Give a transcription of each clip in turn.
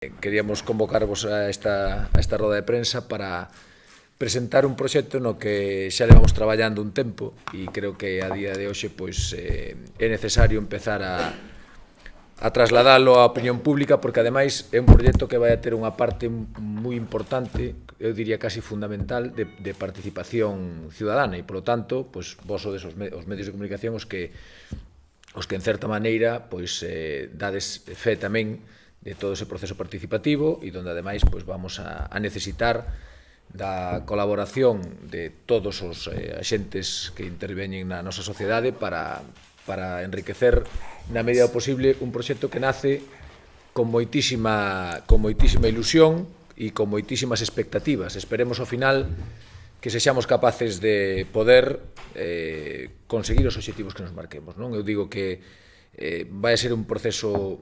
Queríamos convocarvos a esta roda de prensa para presentar un proxecto no que xa levamos traballando un tempo e creo que a día de hoxe pois, é necesario empezar a trasladalo á opinión pública porque ademais é un proxecto que vai a ter unha parte moi importante, eu diría casi fundamental, de participación ciudadana e, polo tanto, pois, vos sodes os medios de comunicación os que en certa maneira pois, dades fe tamén de todo ese proceso participativo e donde ademais pois, vamos a necesitar da colaboración de todos os axentes que interveñen na nosa sociedade para enriquecer na medida posible un proxecto que nace con moitísima ilusión e con moitísimas expectativas. Esperemos ao final que sexamos capaces de poder conseguir os obxectivos que nos marquemos. Non? Eu digo que vai a ser un proceso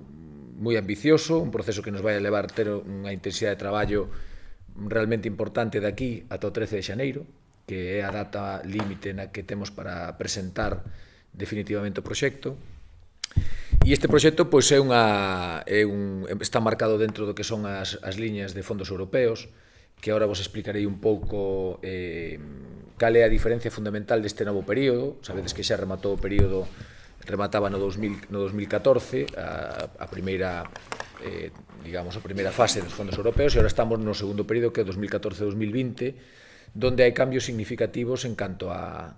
moi ambicioso, un proceso que nos vai a levar a ter unha intensidade de traballo realmente importante daqui ata o 13 de xaneiro, que é a data límite na que temos para presentar definitivamente o proxecto. E este proxecto pois, está marcado dentro do que son as liñas de fondos europeos, que agora vos explicarei un pouco cal é a diferencia fundamental deste novo período. Sabedes que xa rematou o período, remataba no 2014 a primeira fase dos fondos europeos e agora estamos no segundo período, que é 2014-2020, donde hai cambios significativos en canto a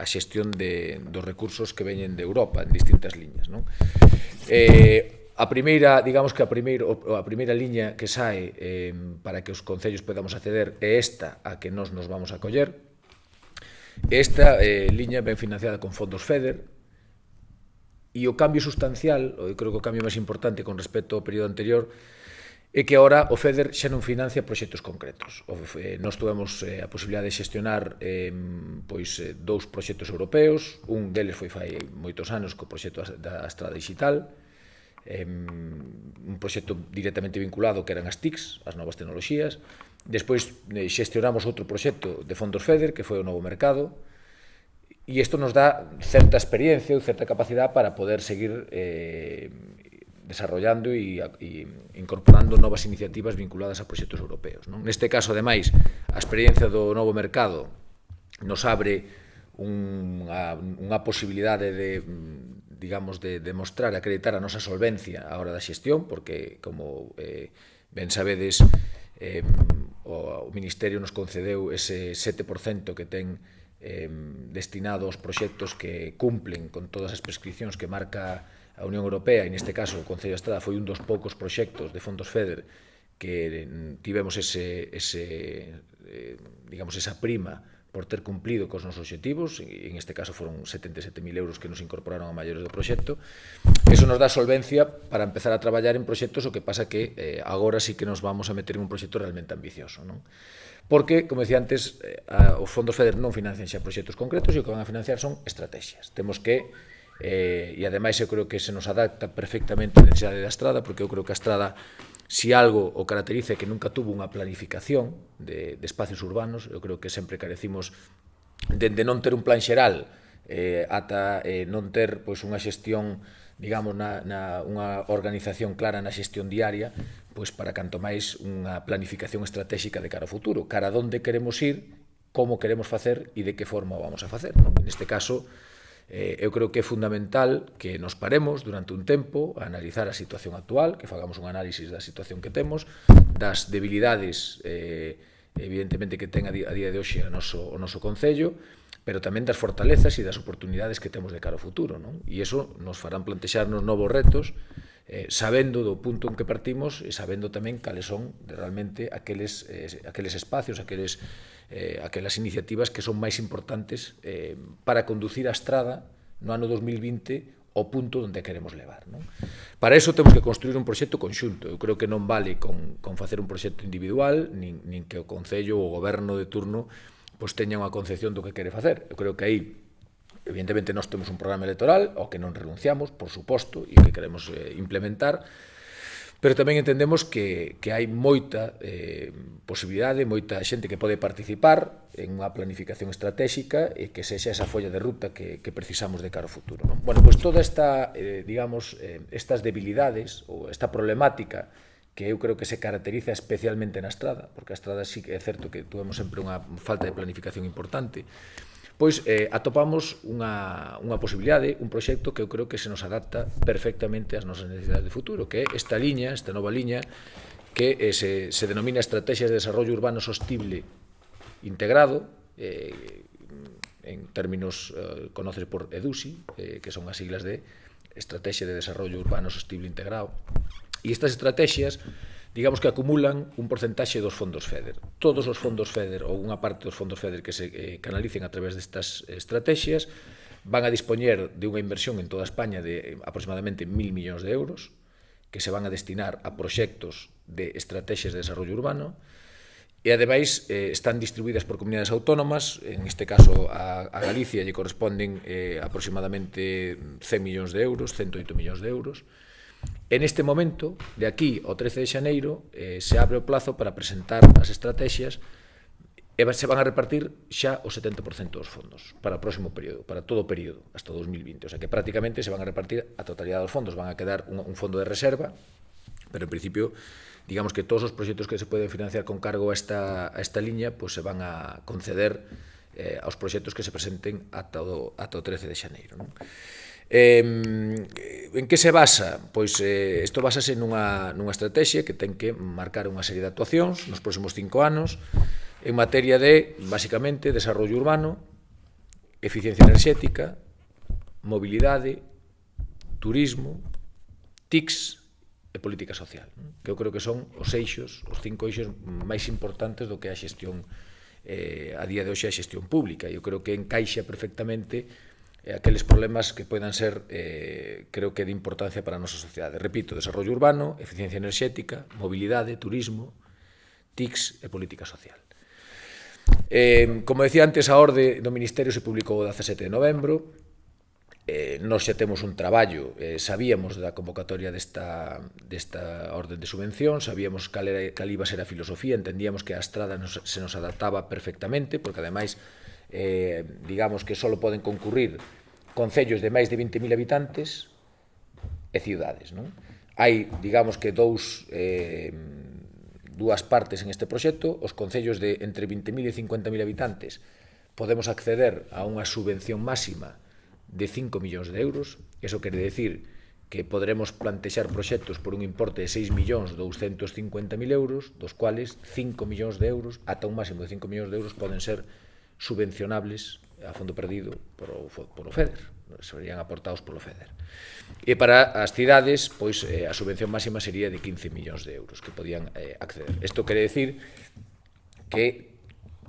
xestión dos recursos que veñen de Europa en distintas liñas. Non? A primeira liña que sae para que os concellos podamos acceder é esta a que nos vamos a coller. Esta liña ben financiada con fondos FEDER e o cambio sustancial, eu creo que o cambio máis importante con respecto ao período anterior, é que agora o FEDER xa non financia proxectos concretos. Nós tuvemos a posibilidade de xestionar dous proxectos europeos, un deles foi fai moitos anos co proxecto da Estrada Digital, un proxecto directamente vinculado que eran as TICs, as novas tecnoloxías. Despois xestionamos outro proxecto de fondos FEDER, que foi o Novo Mercado, e isto nos dá certa experiencia ou certa capacidade para poder seguir desarrollando e incorporando novas iniciativas vinculadas a proxectos europeos. Non? Neste caso, ademais, a experiencia do Novo Mercado nos abre unha posibilidade de demostrar e acreditar a nosa solvencia á hora da xestión, porque, como ben sabedes, o Ministerio nos concedeu ese 7% que ten destinado aos proxectos que cumplen con todas as prescripcións que marca a Unión Europea, e neste caso o Concello da Estrada foi un dos poucos proxectos de fondos FEDER que tivemos esa prima por ter cumplido cos nosos obxectivos, e en este caso foron 77.000 euros que nos incorporaron a maiores do proxecto. Eso nos dá solvencia para empezar a traballar en proxectos, o que pasa que agora sí que nos vamos a meter en un proxecto realmente ambicioso. Non? Porque, como decía antes, os fondos FEDER non financian xa proxectos concretos e o que van a financiar son estrategias. Temos que, e ademais eu creo que se nos adapta perfectamente a necesidade da Estrada, porque eu creo que a Estrada, si algo o caracteriza é que nunca tuvo unha planificación de espacios urbanos. Eu creo que sempre carecimos de non ter un plan xeral ata non ter unha xestión, digamos, unha organización clara na xestión diaria, pois para canto máis unha planificación estratégica de cara ao futuro, cara a onde queremos ir, como queremos facer e de que forma o vamos a facer. Non? Neste caso, eu creo que é fundamental que nos paremos durante un tempo a analizar a situación actual, que fagamos un análisis da situación que temos, das debilidades evidentemente que ten a día de hoxe o noso Concello, pero tamén das fortalezas e das oportunidades que temos de cara ao futuro. Non? E iso nos farán plantexarnos novos retos, sabendo do punto en que partimos e sabendo tamén cales son realmente aqueles espacios, aquelas iniciativas que son máis importantes para conducir a Estrada no ano 2020 ao punto onde queremos levar. Non? Para iso temos que construir un proxecto conxunto. Eu creo que non vale con facer un proxecto individual, nin que o Concello ou o Goberno de turno teña unha concepción do que quere facer. Eu creo que aí, evidentemente, nós temos un programa electoral ao que non renunciamos, por suposto, e que queremos implementar, pero tamén entendemos que hai moita posibilidade, moita xente que pode participar en unha planificación estratégica e que sexa esa folla de ruta que precisamos de cara ao futuro. Non? Bueno, pois toda esta, estas debilidades ou esta problemática que eu creo que se caracteriza especialmente na Estrada, porque a Estrada sí que é certo que tuvemos sempre unha falta de planificación importante, pois atopamos unha posibilidade, un proxecto que eu creo que se nos adapta perfectamente ás nosas necesidades de futuro, que é esta nova liña, que se denomina Estrategias de Desarrollo Urbano Sostible Integrado, en términos conoces por EDUSI, que son as siglas de Estrategia de Desarrollo Urbano Sostible Integrado. E estas estrategias, digamos que acumulan un porcentaxe dos fondos FEDER. Todos os fondos FEDER, ou unha parte dos fondos FEDER que se canalicen a través destas estrategias, van a dispoñer de unha inversión en toda España de aproximadamente 1.000 millóns de euros, que se van a destinar a proxectos de estrategias de desarrollo urbano, e ademais están distribuídas por comunidades autónomas. En este caso a Galicia lle corresponden aproximadamente 100 millóns de euros, 108 millóns de euros. En este momento, de aquí ao 13 de xaneiro, se abre o plazo para presentar as estrategias e se van a repartir xa o 70% dos fondos para o próximo período, para todo o período, hasta 2020. O sea que prácticamente se van a repartir a totalidade dos fondos, van a quedar un fondo de reserva, pero en principio, digamos que todos os proxectos que se poden financiar con cargo a esta liña, pues se van a conceder aos proxectos que se presenten ata o 13 de xaneiro, non? En que se basa? Pois isto basase nunha estrategia que ten que marcar unha serie de actuacións nos próximos 5 anos en materia de, basicamente, desarrollo urbano, eficiencia enerxética, mobilidade, turismo, TICs e política social, que eu creo que son os 5 eixos máis importantes do que é a xestión a día de hoxe a xestión pública. Eu creo que encaixa perfectamente aqueles problemas que poidan ser, creo que de importancia para a nosa sociedade. Repito, desarrollo urbano, eficiencia enerxética, mobilidade, turismo, TICs e política social. Como decía antes, a orde do Ministerio se publicou o 17 de novembro. Nós xa temos un traballo, sabíamos da convocatoria desta orden de subvención, sabíamos cal iba a ser a filosofía, entendíamos que a Estrada se nos adaptaba perfectamente, porque ademais digamos que só poden concurrir concellos de máis de 20.000 habitantes e cidades, non? Hai, digamos que dúas partes en este proxecto. Os concellos de entre 20.000 e 50.000 habitantes podemos acceder a unha subvención máxima de 5 millóns de euros. Eso quere decir que poderemos plantexar proxectos por un importe de 6.250.000 euros, dos cuales 5 millóns de euros, ata un máximo de 5 millóns de euros, poden ser subvencionables a fondo perdido polo FEDER, serían aportados polo FEDER. E para as cidades, pois a subvención máxima sería de 15 millóns de euros que podían acceder. Isto quere decir que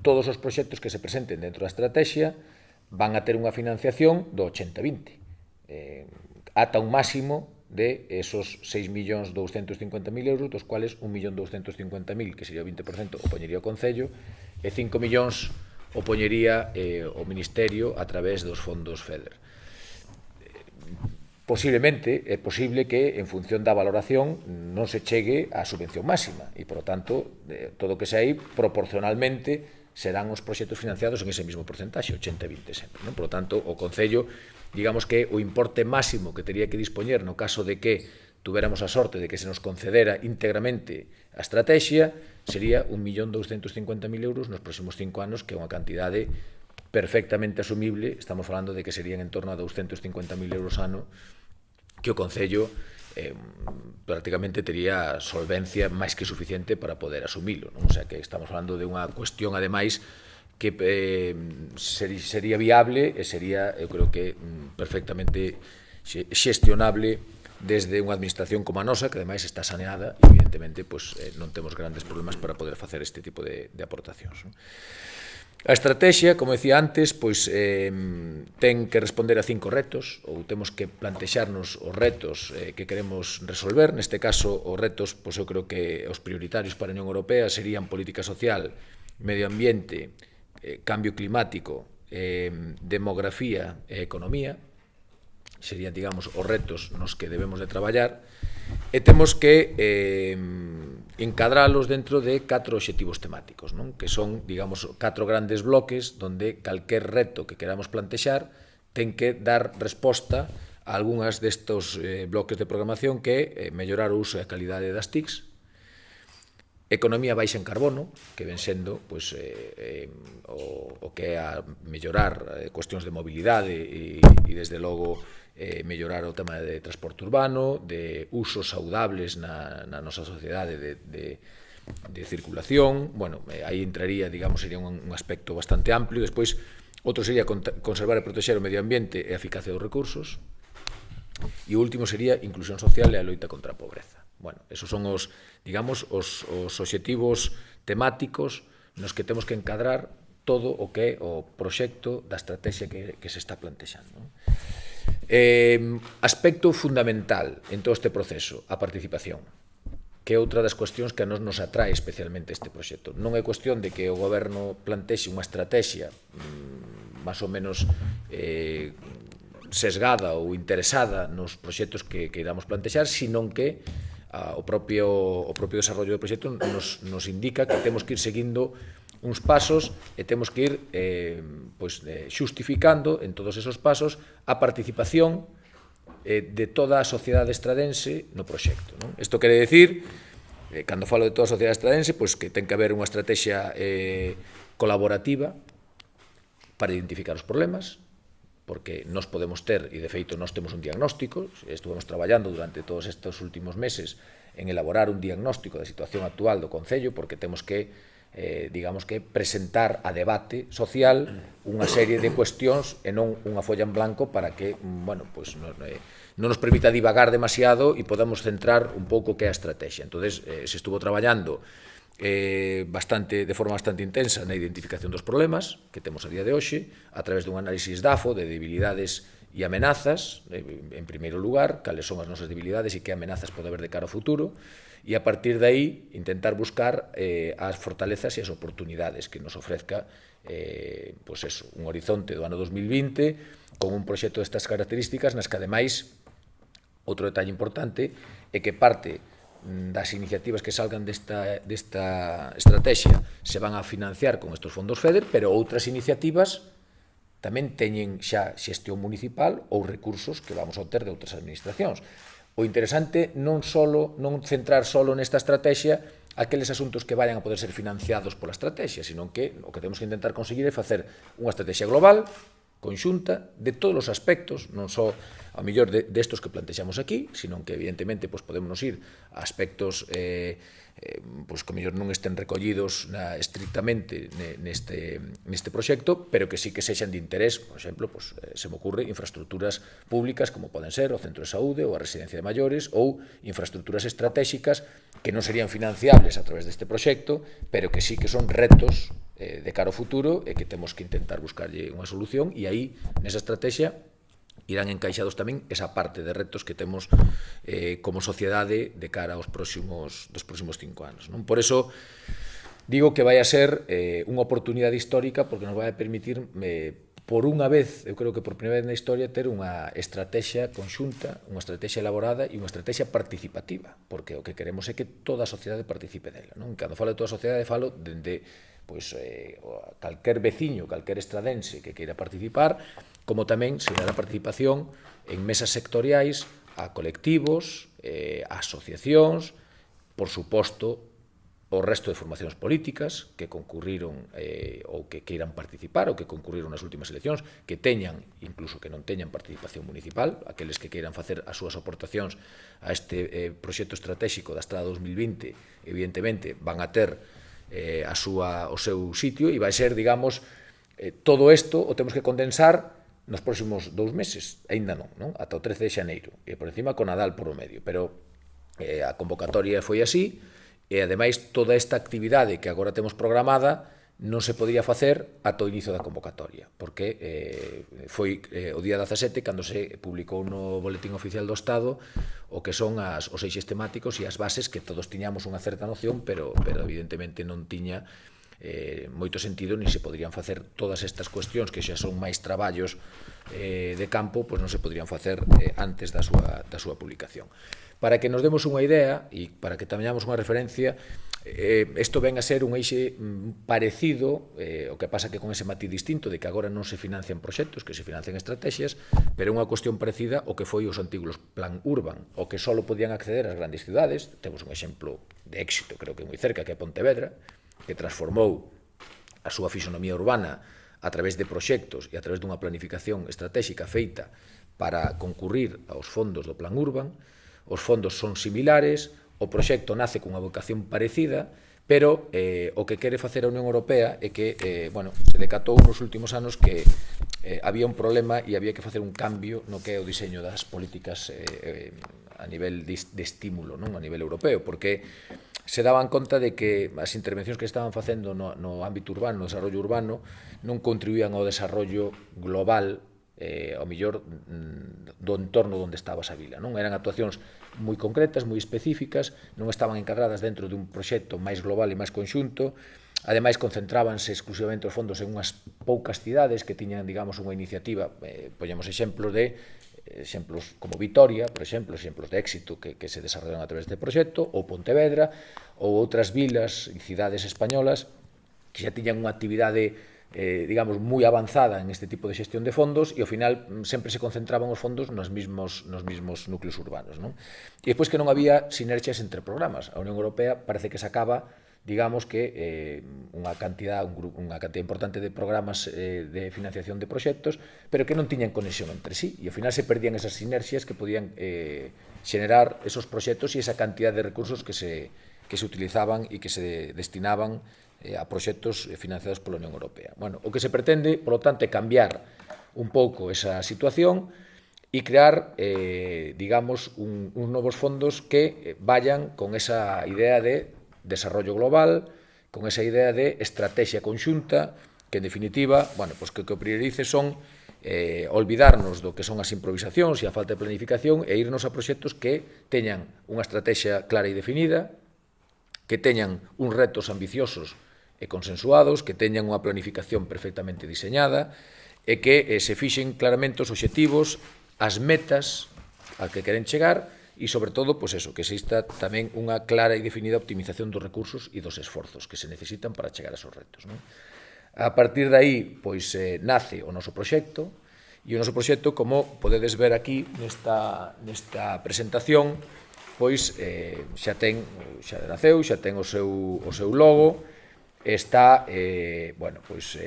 todos os proxectos que se presenten dentro da estrategia van a ter unha financiación do 80-20, ata un máximo de esos 6.250.000 euros, dos cuales 1.250.000, que sería o 20%, o poñería o Concello, e 5 millóns o poñería o Ministerio a través dos fondos FEDER. Posiblemente, é posible que, en función da valoración, non se chegue á subvención máxima, e, por tanto, todo o que se aí, proporcionalmente, serán os proxectos financiados en ese mismo porcentaxe, 80-20 sempre, non? Por tanto, o Concello, digamos que o importe máximo que teria que dispoñer no caso de que tuveramos a sorte de que se nos concedera íntegramente a estrategia, sería 1.250.000 euros nos próximos 5 anos, que é unha cantidade perfectamente asumible. Estamos falando de que serían en torno a 250.000 euros ano, que o Concello prácticamente tería solvencia máis que suficiente para poder asumilo, non? O sea, que estamos falando de unha cuestión, ademais, que sería viable e sería, eu creo que, perfectamente xestionable desde unha administración como a nosa, que ademais está saneada e, evidentemente, non temos grandes problemas para poder facer este tipo de aportacións. A estrategia, como decía antes, ten que responder a 5 retos, ou temos que plantexarnos os retos que queremos resolver. Neste caso, os retos, eu creo que os prioritarios para a Unión Europea serían política social, medio ambiente, cambio climático, demografía e economía. Serían, digamos, os retos nos que debemos de traballar, e temos que encadralos dentro de 4 obxectivos temáticos, non? Que son, digamos, 4 grandes bloques donde calquer reto que queramos plantexar ten que dar resposta a algunhas destos bloques de programación, que é mellorar o uso e a calidade das TICs, economía baixa en carbono, que ven sendo pois, o que é a mellorar cuestións de mobilidade e desde logo, mellorar o tema de transporte urbano, de usos saudables na nosa sociedade de circulación. Bueno, aí entraría, digamos, sería un aspecto bastante amplio. Despois, outro sería conservar e protexer o medio ambiente e a eficacia dos recursos. E o último sería inclusión social e a loita contra a pobreza. Bueno, esos son os, digamos, os obxectivos temáticos nos que temos que encadrar todo o que é o proxecto da estrategia que se está plantexando. Aspecto fundamental en todo este proceso, a participación, que é outra das cuestións que a nos atrae especialmente este proxecto. Non é cuestión de que o goberno plantexe unha estrategia máis ou menos sesgada ou interesada nos proxectos que iramos plantexar, senón que o propio desarrollo do proxecto nos indica que temos que ir seguindo uns pasos e temos que ir xustificando en todos esos pasos a participación de toda a sociedade estradense no proxecto. Isto quere dicir, cando falo de toda a sociedade estradense, que ten que haber unha estrategia colaborativa para identificar os problemas, porque nós podemos ter, e de feito nós temos un diagnóstico, estuvemos traballando durante todos estes últimos meses en elaborar un diagnóstico da situación actual do Concello, porque temos que, digamos que, presentar a debate social unha serie de cuestións e non unha folla en blanco para que, bueno, pois non nos permita divagar demasiado e podamos centrar un pouco o que é a estrategia. Entón, se estuvo traballando de forma bastante intensa na identificación dos problemas que temos a día de hoxe, a través dun análisis DAFO de debilidades e amenazas, en primeiro lugar, cales son as nosas debilidades e que amenazas pode haber de cara ao futuro, e a partir de aí intentar buscar as fortalezas e as oportunidades que nos ofrezca un horizonte do ano 2020 con un proxecto destas características nas que, ademais, outro detalle importante é que parte das iniciativas que salgan desta estrategia se van a financiar con estes fondos FEDER, pero outras iniciativas tamén teñen xa xestión municipal ou recursos que vamos a obter de outras administracións. O interesante non centrar solo nesta estrategia aqueles asuntos que vayan a poder ser financiados pola estrategia, sino que o que temos que intentar conseguir é facer unha estrategia global, conxunta, de todos os aspectos, non só ao mellor destos que plantexamos aquí, sino que evidentemente podemos ir a aspectos que ao mellor non estén recollidos estrictamente neste proxecto, pero que sí que sexan de interés. Por exemplo, se me ocurre infraestructuras públicas como poden ser o centro de saúde ou a residencia de maiores, ou infraestructuras estratégicas que non serían financiables a través deste proxecto, pero que sí que son retos de cara ao futuro e que temos que intentar buscarlle unha solución, e aí, nesa estrategia, irán encaixados tamén esa parte de retos que temos como sociedade de cara aos próximos 5 anos. Por eso, digo que vai a ser unha oportunidade histórica, porque nos vai a permitir, por unha vez, eu creo que por primeira vez na historia, ter unha estrategia conxunta, unha estrategia elaborada e unha estrategia participativa, porque o que queremos é que toda a sociedade participe dela. Cando falo de toda a sociedade, falo dende calquer veciño, calquer estradense que queira participar, como tamén se dará participación en mesas sectoriais a colectivos, a asociacións, por suposto, o resto de formacións políticas que concurriron ou que queiran participar ou que concurriron nas últimas eleccións, que teñan, incluso que non teñan participación municipal, aqueles que queiran facer as súas aportacións a este proxecto estratégico da Estrada 2020, evidentemente van a ter o seu sitio, e vai ser, digamos, todo isto o temos que condensar nos próximos 2 meses, aínda non, ata o 13 de xaneiro, e por encima con Nadal por o medio, pero a convocatoria foi así, e ademais toda esta actividade que agora temos programada non se podía facer ata o inicio da convocatoria, porque foi o día 17 cando se publicou no Boletín Oficial do Estado o que son os eixes temáticos e as bases, que todos tiñamos unha certa noción, pero evidentemente non tiña moito sentido, ni se poderían facer todas estas cuestións que xa son máis traballos de campo, pois non se poderían facer antes da súa publicación. Para que nos demos unha idea e para que teñamos unha referencia, isto ven a ser un eixe parecido, o que pasa que con ese matiz distinto de que agora non se financian proxectos, que se financian estrategias, pero unha cuestión parecida ao que foi os antigos Plan Urban, o que só podían acceder ás grandes cidades. Temos un exemplo de éxito, creo que moi cerca, que é Pontevedra, que transformou a súa fisonomía urbana a través de proxectos e a través dunha planificación estratégica feita para concurrir aos fondos do Plan Urban. Os fondos son similares, o proxecto nace cunha vocación parecida, pero o que quere facer a Unión Europea é que se decatou nos últimos anos que había un problema e había que facer un cambio no que é o diseño das políticas a nivel de estímulo, non? A nivel europeo, porque se daban conta de que as intervencións que estaban facendo no ámbito urbano, no desarrollo urbano, non contribuían ao desarrollo global, ao mellor do entorno onde estaba esa vila, non? Eran actuacións moi concretas, moi específicas, non estaban encarradas dentro dun proxecto máis global e máis conxunto. Ademais, concentrábanse exclusivamente os fondos en unhas poucas cidades que tiñan, digamos, unha iniciativa. Poñemos exemplos como Vitoria, por exemplo, exemplos de éxito que se desarrollaron a través deste proxecto, ou Pontevedra, ou outras vilas e cidades españolas que xa tiñan unha actividade digamos, moi avanzada en este tipo de xestión de fondos e ao final sempre se concentraban os fondos nos mismos núcleos urbanos, non? E despois que non había sinerxias entre programas. A Unión Europea parece que sacaba, digamos que unha cantidad importante de programas de financiación de proxectos, pero que non tiñan conexión entre sí, e ao final se perdían esas sinerxias que podían xenerar esos proxectos e esa cantidad de recursos que se utilizaban e que se destinaban a proxectos financiados pola Unión Europea. Bueno, o que se pretende, polo tanto, é cambiar un pouco esa situación e crear, digamos, uns novos fondos que vayan con esa idea de desarrollo global, con esa idea de estrategia conxunta, que en definitiva, bueno, pues que o que priorice son olvidarnos do que son as improvisacións e a falta de planificación e irnos a proxectos que teñan unha estrategia clara e definida, que teñan uns retos ambiciosos e consensuados, que teñan unha planificación perfectamente diseñada e que se fixen claramente os obxectivos, as metas a que queren chegar e, sobre todo, pues eso, que exista tamén unha clara e definida optimización dos recursos e dos esforzos que se necesitan para chegar a esos retos, non? A partir de aí, pois, nace o noso proxecto, e o noso proxecto, como podedes ver aquí nesta presentación, pois xa naceu, xa ten o seu logo, está,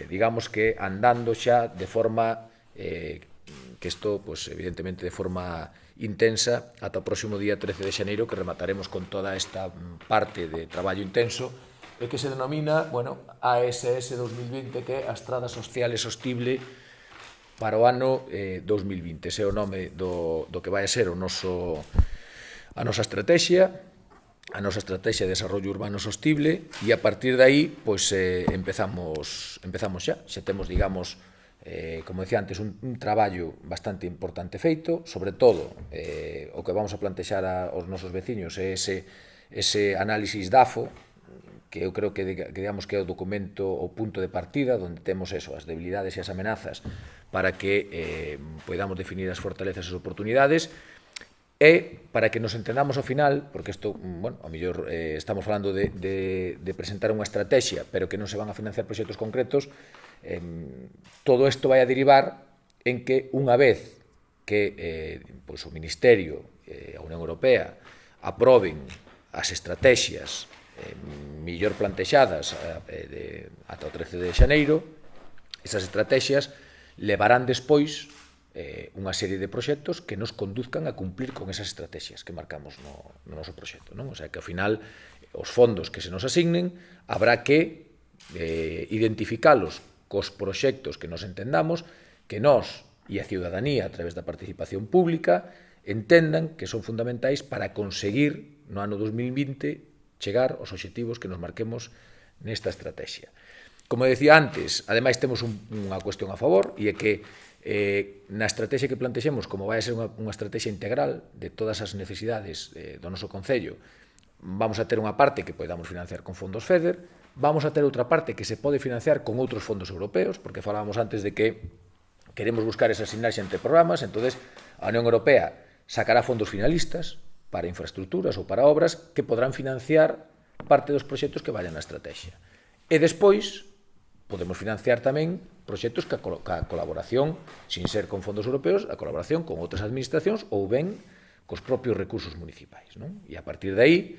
digamos que andando xa de forma, que isto, evidentemente, de forma intensa, ata o próximo día 13 de xaneiro, que remataremos con toda esta parte de traballo intenso, e que se denomina, ASS 2020, que é a Estrada Social e Sostible para o ano 2020. Ese é o nome do que vai a ser a nosa estrategia, de desarrollo urbano sostible, e a partir de aí, pois, empezamos xa temos, digamos, como decía antes, un traballo bastante importante feito, sobre todo, o que vamos a plantexar aos nosos veciños é ese análisis DAFO, que eu creo que digamos que é o documento, o punto de partida, onde temos as debilidades e as amenazas para que podamos definir as fortalezas e as oportunidades, e para que nos entendamos ao final, porque isto, ao mellor estamos falando de presentar unha estrategia, pero que non se van a financiar proxectos concretos, todo isto vai a derivar en que unha vez que o Ministerio e a Unión Europea aproben as estrategias mellor plantexadas ata o 13 de xaneiro, esas estrategias levarán despois unha serie de proxectos que nos conduzcan a cumplir con esas estrategias que marcamos no noso proxecto, non? O sea, que ao final os fondos que se nos asignen habrá que identificalos cos proxectos que nos entendamos, que nós e a ciudadanía a través da participación pública entendan que son fundamentais para conseguir no ano 2020 chegar aos obxectivos que nos marquemos nesta estrategia. Como decía antes, ademais temos unha cuestión a favor, e é que na estrategia que plantexemos, como vai a ser unha estrategia integral de todas as necesidades do noso Concello, vamos a ter unha parte que podamos financiar con fondos FEDER, vamos a ter outra parte que se pode financiar con outros fondos europeos, porque falábamos antes de que queremos buscar esa sinerxia entre programas, entonces a Unión Europea sacará fondos finalistas, para infraestructuras ou para obras que podrán financiar parte dos proxectos que vayan na estrategia. E despois podemos financiar tamén proxectos que a colaboración, sin ser con fondos europeos, a colaboración con outras administracións ou ben cos propios recursos municipais, non? E a partir de aí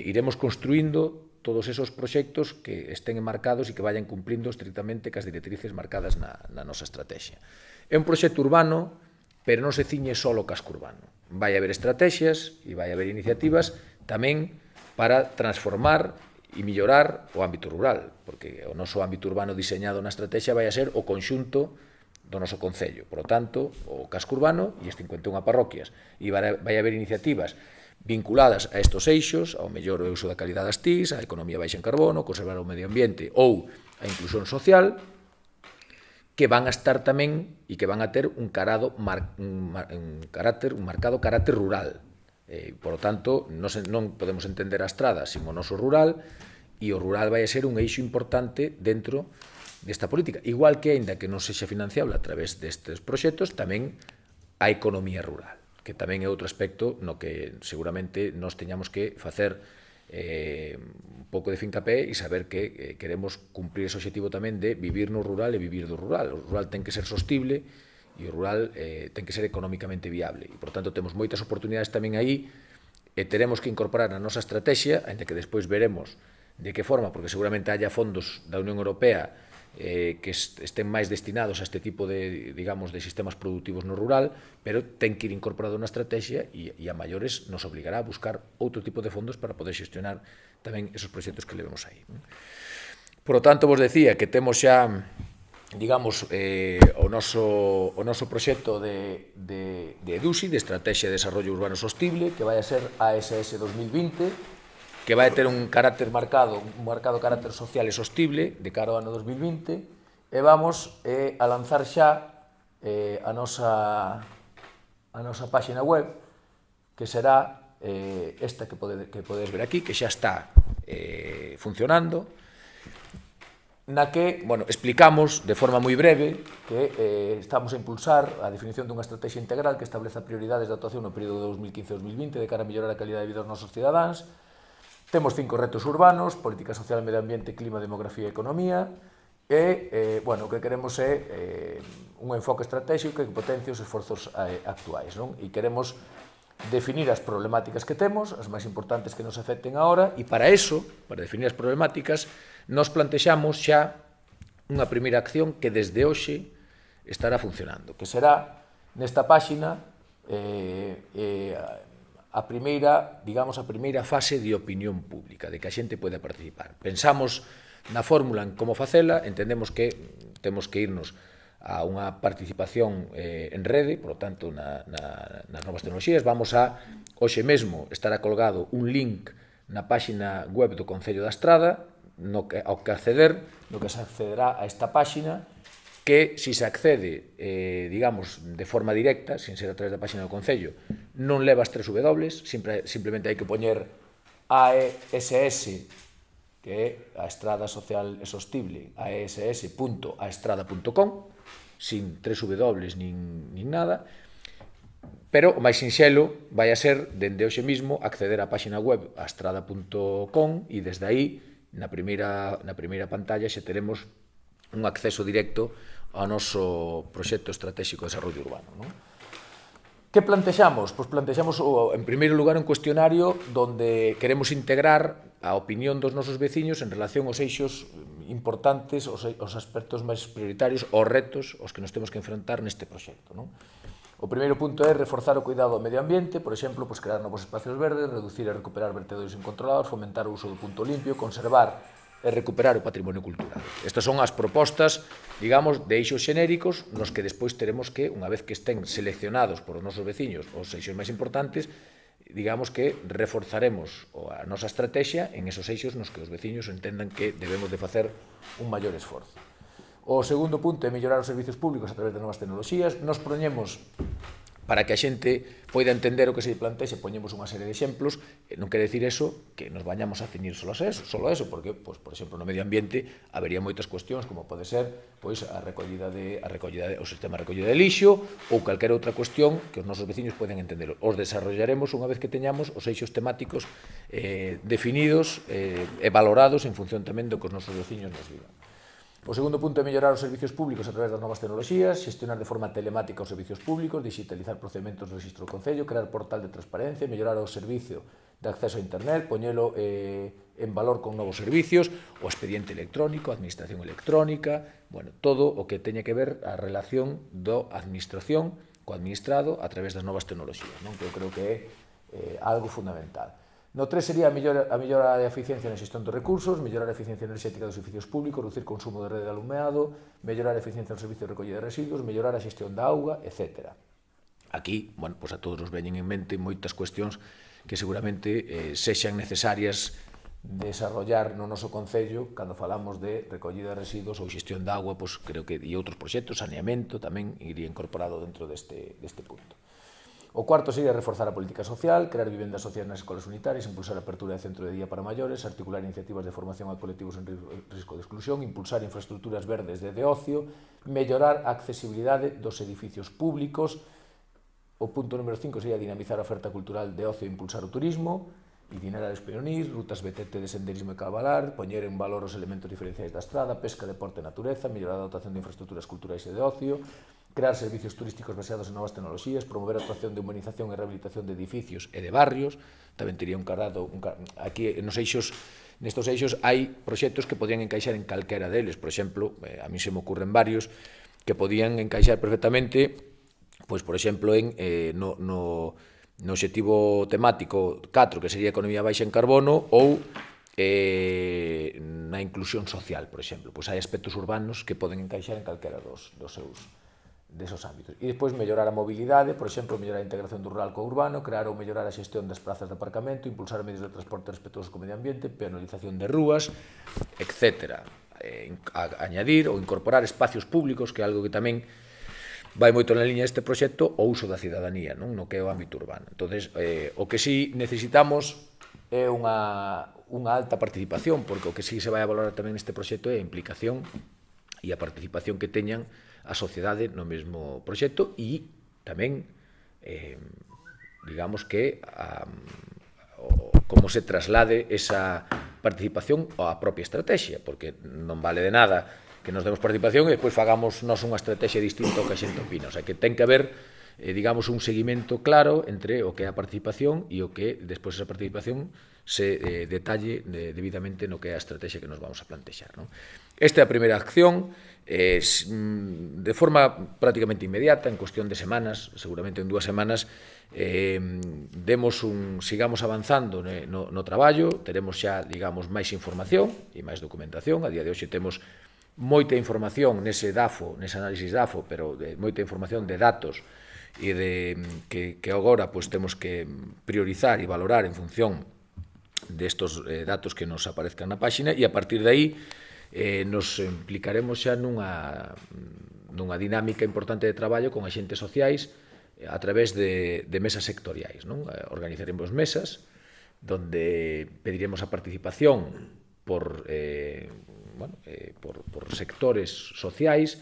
iremos construindo todos esos proxectos que estén enmarcados e que vayan cumplindo estrictamente cas directrices marcadas na nosa estrategia. É un proxecto urbano, pero non se ciñe só o casco urbano. Vai haber estrategias e vai haber iniciativas tamén para transformar e mellorar o ámbito rural, porque o noso ámbito urbano diseñado na estrategia vai a ser o conxunto do noso concello. Por lo tanto, o casco urbano e as 51 parroquias. E vai haber iniciativas vinculadas a estos eixos, ao mellor o uso da calidade das TIS, a economía baixa en carbono, conservar o medio ambiente ou a inclusión social, que van a estar tamén e que van a ter un marcado carácter rural. Por lo tanto, non podemos entender a estrada sin o noso rural, e o rural vai a ser un eixo importante dentro desta política. Igual que, aínda que non sexa financiable a través destes proxectos, tamén a economía rural, que tamén é outro aspecto no que seguramente nos teñamos que facer un pouco de fincapé e saber que queremos cumprir ese objetivo tamén de vivir no rural e vivir do rural. O rural ten que ser sostible e o rural ten que ser económicamente viable. E, por tanto, temos moitas oportunidades tamén aí e teremos que incorporar na nosa estrategia, ainda que despois veremos de que forma, porque seguramente haya fondos da Unión Europea que estén máis destinados a este tipo de, digamos, de sistemas productivos no rural, pero ten que ir incorporado na estrategia e a maiores nos obligará a buscar outro tipo de fondos para poder xestionar tamén esos proxectos que levemos aí. Por lo tanto, vos decía que temos xa, digamos, o noso proxecto de EDUSI, de Estrategia de Desarrollo Urbano Sostible, que vai a ser ASS 2020, que vai ter un marcado carácter social e sostible de cara ao ano 2020, e vamos a lanzar xa a nosa páxina web, que será esta que podedes ver aquí, que xa está funcionando, na que, bueno, explicamos de forma moi breve que estamos a impulsar a definición dunha estrategia integral que estableza prioridades de actuación no período 2015-2020 de cara a mellorar a calidade de vida dos nosos cidadáns. Temos 5 retos urbanos: política social, medio ambiente, clima, demografía e economía, e, bueno, o que queremos é un enfoque estratégico que potencie os esforzos actuais, non? E queremos definir as problemáticas que temos, as máis importantes que nos afecten agora, e para eso, para definir as problemáticas, nos plantexamos xa unha primeira acción que desde hoxe estará funcionando, que será nesta páxina a primeira fase de opinión pública, de que a xente poida participar. Pensamos na fórmula en como facela, entendemos que temos que irnos a unha participación en rede, por lo tanto, nas novas tecnoloxías. Vamos a, hoxe mesmo, estará colgado un link na páxina web do Concello da Estrada, no que se accederá a esta páxina, que, si se accede, digamos, de forma directa, sin ser a través da páxina do Concello, non leva as 3 W, simplemente hai que poñer AESS, que é a Estrada Social e Sostible, aess.aestrada.com, sin 3 W nin nada, pero o máis sinxelo vai a ser, dende hoxe mismo, acceder á páxina web aestrada.com e desde aí, na primeira pantalla, xa teremos un acceso directo ao noso proxecto estratégico de desarrollo urbano, non? Que plantexamos? Pois plantexamos, en primeiro lugar, un cuestionario onde queremos integrar a opinión dos nosos veciños en relación aos eixos importantes, os aspectos máis prioritarios, os retos aos que nos temos que enfrentar neste proxecto, non? O primeiro punto é reforzar o cuidado ao medio ambiente, por exemplo, crear novos espacios verdes, reducir e recuperar vertedores incontrolados, fomentar o uso do punto limpio, conservar e recuperar o patrimonio cultural. Estas son as propostas, digamos, de eixos xenéricos nos que despois teremos que, unha vez que estén seleccionados por os nosos veciños os eixos máis importantes, digamos que reforzaremos a nosa estrategia en esos eixos nos que os veciños entendan que debemos de facer un maior esforzo. O segundo punto é mellorar os servizos públicos a través de novas tecnoloxías. Nos proñemos para que a xente poida entender o que se plantexe, poñemos unha serie de exemplos, non quere decir eso que nos vañamos a ceñir solo a eso, porque, por exemplo, no medio ambiente habería moitas cuestións, como pode ser o sistema de recollida de lixo ou calquera outra cuestión que os nosos veciños poden entender. Os desarrollaremos unha vez que teñamos os eixos temáticos definidos e valorados en función tamén do que os nosos veciños nos digan. O segundo punto é mellorar os servicios públicos a través das novas tecnoloxías, xestionar de forma telemática os servicios públicos, digitalizar procedementos do registro do Concello, crear portal de transparencia, mellorar o servicio de acceso a internet, poñelo en valor con novos servicios, o expediente electrónico, a administración electrónica, bueno, todo o que teña que ver a relación do administración co administrado a través das novas tecnoloxías, non? Que eu creo que é algo fundamental. No 3 sería a mellora da eficiencia na xestión dos recursos, mellorar a eficiencia enerxética dos edificios públicos, reducir consumo de rede de alumeado, mellorar a eficiencia no servicio de recollida de residuos, mellorar a xestión da auga, etc. Aquí, bueno, pues a todos nos veñen en mente moitas cuestións que seguramente sexan necesarias desarrollar no noso Concello cando falamos de recollida de residuos ou xestión da auga, pues creo que e outros proxectos, saneamento tamén iría incorporado dentro deste punto. O cuarto sería reforzar a política social, crear vivendas sociais nas escolas unitarias, impulsar a apertura de centro de día para maiores, articular iniciativas de formación a colectivos en risco de exclusión, impulsar infraestructuras verdes de ocio, mellorar a accesibilidade dos edificios públicos. O punto número 5 sería dinamizar a oferta cultural de ocio e impulsar o turismo, itinerarios peonís, rutas BTT de senderismo e cabalar, poñer en valor os elementos diferenciais da estrada, pesca, deporte e natureza, mellorar a dotación de infraestructuras culturais e de ocio, crear servicios turísticos baseados en novas tecnoloxías, promover a actuación de humanización e rehabilitación de edificios e de barrios. Tamén tería un carrado, aquí nestes eixos hai proxectos que podían encaixar en calquera deles. Por exemplo, a mí se me ocurren varios que podían encaixar perfectamente, pois, por exemplo, no obxectivo temático 4, que sería economía baixa en carbono, ou na inclusión social, por exemplo. Pois hai aspectos urbanos que poden encaixar en calquera desos ámbitos. E despois mellorar a mobilidade, por exemplo, mellorar a integración do rural co urbano, crear ou mellorar a xestión das prazas de aparcamento, impulsar medios de transporte respetuosos co medio ambiente, penalización de rúas, etc. Añadir ou incorporar espacios públicos, que é algo que tamén vai moito na liña deste proxecto, o uso da cidadanía, non? No que é o ámbito urbano. Entonces, o que sí necesitamos é unha alta participación, porque o que sí se vai a valorar tamén neste proxecto é a implicación e a participación que teñan a sociedade no mesmo proxecto e tamén, digamos que, como se traslade esa participación á propia estrategia, porque non vale de nada que nos demos participación e despois fagamos nós unha estrategia distinta ao que a xente opina. O sea, que ten que haber, digamos, un seguimento claro entre o que é a participación e o que despois esa participación se detalle debidamente no que é a estrategia que nos vamos a plantexar, non? Esta é a primeira acción, de forma prácticamente inmediata, en cuestión de semanas, seguramente en 2 semanas, sigamos avanzando no traballo, teremos xa, digamos, máis información e máis documentación. A día de hoxe temos moita información nese análisis DAFO, pero moita información de datos e que agora temos que priorizar e valorar en función destos datos que nos aparezcan na páxina, e a partir de aí nos implicaremos xa nunha dinámica importante de traballo con axentes sociais a través de mesas sectoriais, non? Organizaremos mesas donde pediremos a participación por sectores sociais,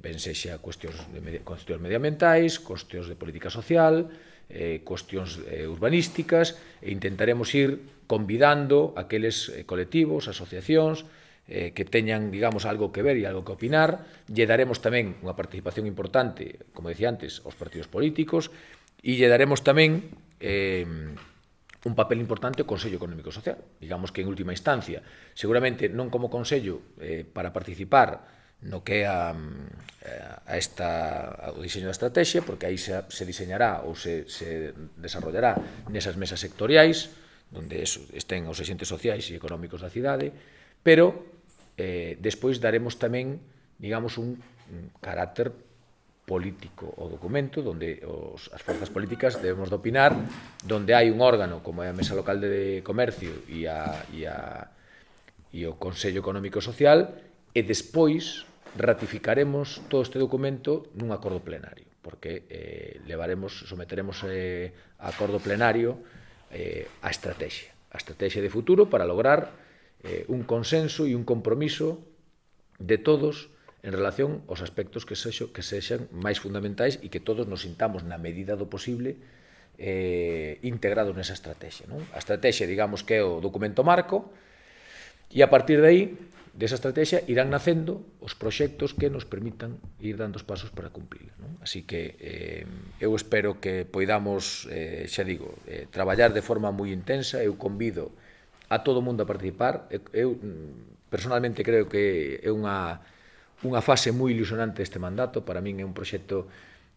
ben sexa cuestións medioambientais, cuestións de política social, cuestións urbanísticas, e intentaremos ir convidando aqueles colectivos, asociacións, que teñan, digamos, algo que ver e algo que opinar. Lle daremos tamén unha participación importante, como decía antes, aos partidos políticos, e lle daremos tamén un papel importante ao Consello Económico e Social. Digamos que, en última instancia, seguramente non como Consello para participar no que é o diseño da estrategia, porque aí se diseñará ou se desarrollará nesas mesas sectoriais, onde estén os axentes sociais e económicos da cidade, pero despois daremos tamén, digamos, un carácter político ao documento, onde as forzas políticas debemos de opinar, onde hai un órgano como é a Mesa Local de Comercio e o Consello Económico e Social, e despois ratificaremos todo este documento nun acordo plenario. porque someteremos a acordo plenario a estrategia de futuro para lograr un consenso e un compromiso de todos en relación aos aspectos que sexan máis fundamentais e que todos nos sintamos na medida do posible integrados nesa estrategia. A estrategia, digamos, que é o documento marco, e a partir de aí, desa estrategia, irán nacendo os proxectos que nos permitan ir dando os pasos para cumplila. Así que eu espero que poidamos, xa digo, traballar de forma moi intensa. Eu convido a todo o mundo a participar. Eu personalmente creo que é unha fase moi ilusionante este mandato. Para min é un proxecto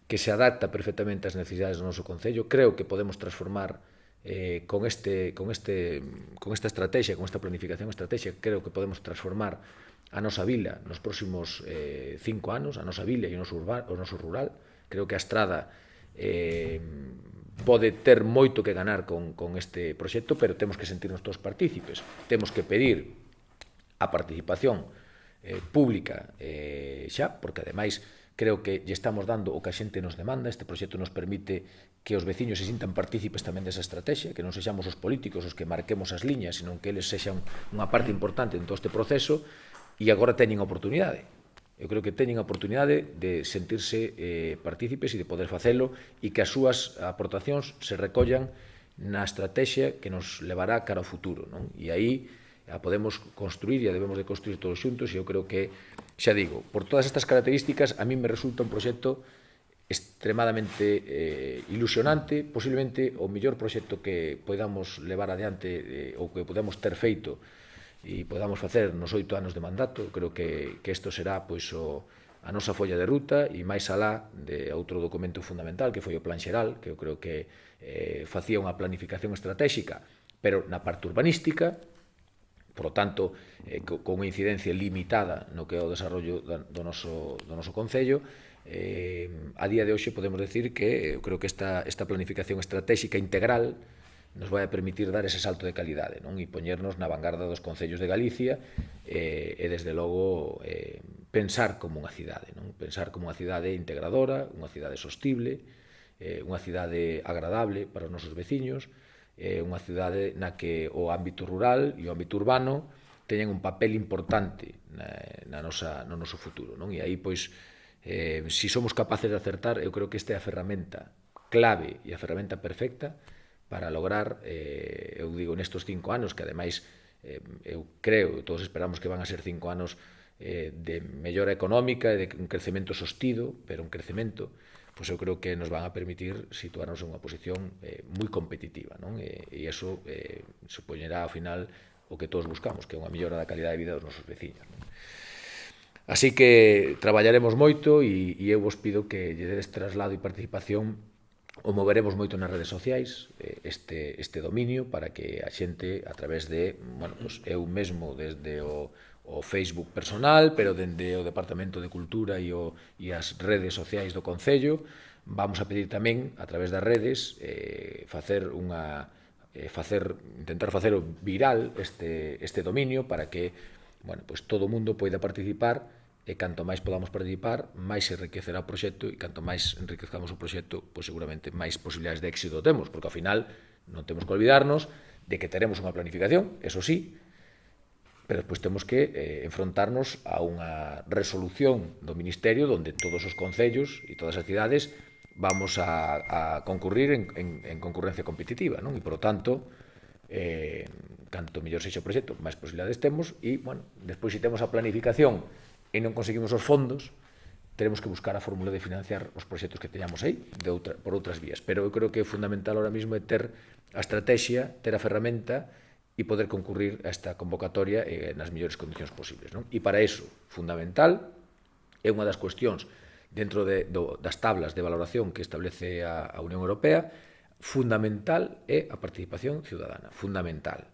que se adapta perfectamente ás necesidades do noso Concello. Creo que podemos transformar con esta estrategia, con esta planificación estratégica, creo que podemos transformar a nosa vila nos próximos 5 anos, a nosa vila e o noso rural. Creo que a Estrada pode ter moito que ganar con este proxecto, pero temos que sentirnos todos partícipes. Temos que pedir a participación pública xa, porque ademais creo que lle estamos dando o que a xente nos demanda. Este proxecto nos permite que os veciños se sintan partícipes tamén desa estrategia, que non sexamos os políticos os que marquemos as liñas, senón que eles sexan unha parte importante en todo este proceso, e agora teñen a oportunidade. Eu creo que teñen a oportunidade de sentirse partícipes e de poder facelo, e que as súas aportacións se recollan na estrategia que nos levará cara ao futuro. E aí a podemos construir e a debemos de construir todos xuntos, e eu creo que, xa digo, por todas estas características, a mí me resulta un proxecto extremadamente ilusionante, posiblemente o mellor proxecto que podamos levar adiante ou que podamos ter feito e podamos facer nos 8 anos de mandato. Creo que isto será a nosa folla de ruta, e máis alá de outro documento fundamental que foi o Plan Xeral, que eu creo que facía unha planificación estratégica, pero na parte urbanística, por lo tanto, con unha incidencia limitada no que é o desarrollo do noso Concello. A día de hoxe podemos decir que eu creo que esta planificación estratégica integral nos vai a permitir dar ese salto de calidade, e poñernos na vanguarda dos concellos de Galicia, e desde logo pensar como unha cidade, pensar como unha cidade integradora, unha cidade sostible, unha cidade agradable para os nosos veciños, unha cidade na que o ámbito rural e o ámbito urbano teñen un papel importante no noso futuro. E aí, pois, se somos capaces de acertar, eu creo que esta é a ferramenta clave e a ferramenta perfecta para lograr, eu digo, nestes 5 anos, que ademais eu creo, todos esperamos que van a ser 5 anos de mellora económica e de un crecemento sostido, pero un crecemento, pois eu creo que nos van a permitir situarnos en unha posición moi competitiva, e iso supoñerá ao final o que todos buscamos, que é unha mellora da calidade de vida dos nosos veciños. Así que traballaremos moito, e eu vos pido que lle dedes traslado e participación. O moveremos moito nas redes sociais este dominio, para que a xente, a través de, eu mesmo desde o Facebook personal, pero dende o Departamento de Cultura e as redes sociais do Concello, vamos a pedir tamén, a través das redes, intentar facelo viral este dominio, para que todo o mundo poida participar, e canto máis podamos participar, máis se enriquecerá o proxecto, e canto máis enriquezcamos o proxecto, pois seguramente máis posibilidades de éxito temos, porque ao final non temos que olvidarnos de que teremos unha planificación, eso sí, pero despois temos que enfrontarnos a unha resolución do Ministerio onde todos os concellos e todas as cidades vamos a concurrir en concurrencia competitiva, e, por tanto, canto mellor sexa o proxecto, máis posibilidades temos, e, despois, se temos a planificación e non conseguimos os fondos, teremos que buscar a fórmula de financiar os proxectos que teñamos aí por outras vías. Pero eu creo que é fundamental ahora mesmo ter a estrategia, ter a ferramenta e poder concurrir a esta convocatoria nas mellores condicións posibles. E para iso, fundamental, é unha das cuestións dentro das tablas de valoración que establece a Unión Europea, fundamental é a participación ciudadana, fundamental.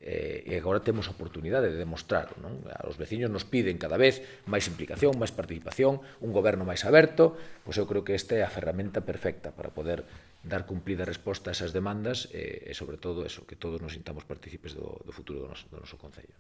E agora temos a oportunidade de demostrarlo. Os veciños nos piden cada vez máis implicación, máis participación, un goberno máis aberto. Pois eu creo que esta é a ferramenta perfecta para poder dar cumplida resposta a esas demandas, e sobre todo eso, que todos nos sintamos partícipes do futuro do noso Concello.